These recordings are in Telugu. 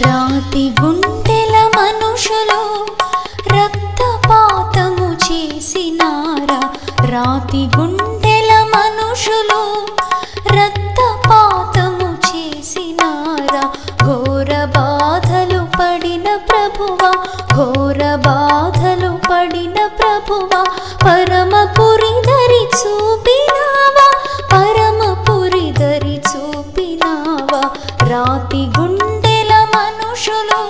రాతి గుండెల మనుషులు రక్తపాతము చేసినారా, రాతి గుండెల మనుషులు రక్తపాతము చేసినారా, ఘోర బాధలు పడిన ప్రభువా, ఘోర బాధలు పడిన ప్రభువా, పరమపురి దరి చూపినావా, పరమపురి దరి చూపినావా, రాతి గుండెల మనుషులు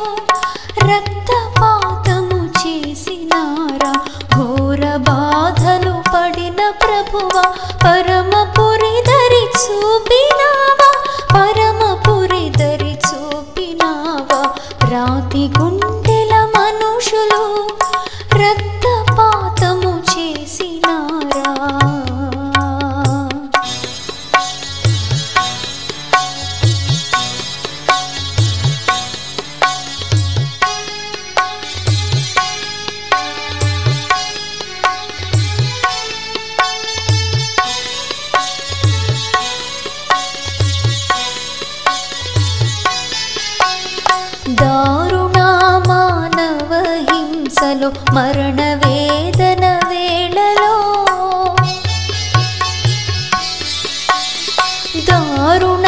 రక్తపాతము చేసినారా, ఘోర బాధలు పడిన ప్రభువా, పరమపురి దరి చూపినావా, పరమపురి దరి చూపినావా, రాతి గుండెల మనుషులు రక్తపాతము చేసినారా. దారుణ మానవ హింసలో మరణ వేదన వేళలో, దారుణ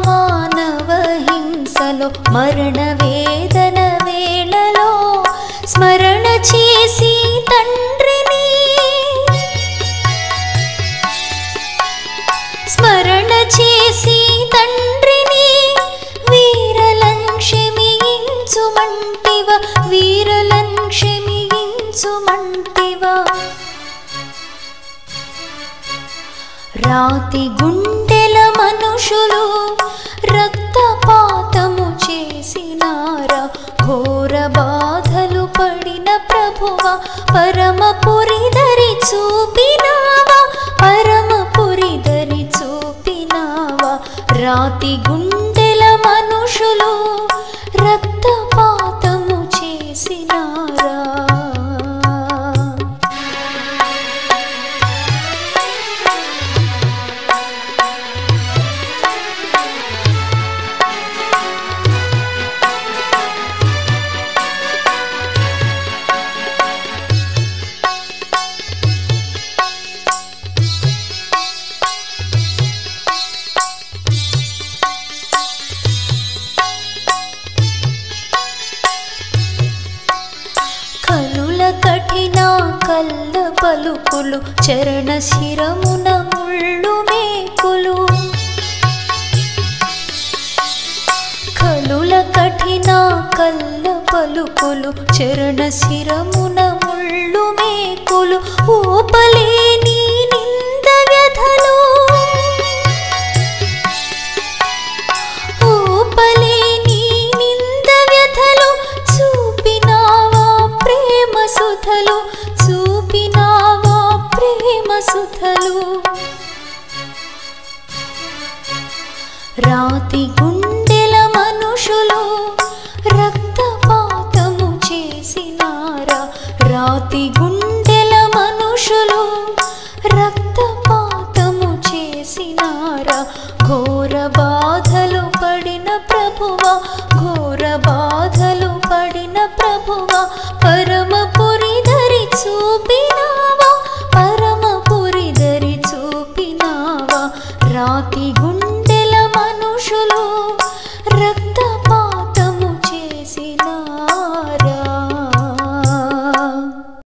మానవ హింసలో మరణ వేదన వేళలో స్మరణ చేసి తండ్రిని, స్మరణ చేసి తండ్రిని వీరలంక్షమించుమంటివా, వీరలంక్షమించుమంటివా, రాతి గుండెల మనుషులు రక్తపాతము చేసినారా, ఘోర బాధలు పడిన ప్రభువా, పరమపురి దరి చూపినావా, పరమపురి దరి చూపినావా, రాతి గుండెల మనుషులు రక్తపాతము చేసినారా. కఠిన కల్ల పలుకులు చరణ శిరమున ముళ్ళు మేకులు, కలుల కఠిన కల్ల పలుకులు చరణ శిరమున ముళ్ళు మేకులు, ఓపలేని నింద వ్యధలు, ఓపలేని నింద వ్యధలు చూపినావా ప్రేమ సుధలు, చూపినావా ప్రేమ సుధలు, రాతి గుండెల మనుషులు రక్తపాతము చేసినారా, రాతి గుండెల మనుషులు రక్తపాతము చేసినారా, ఘోర బాధలు పడిన ప్రభువా, ఘోర బాధలు పడిన ప్రభువా, పరమపురి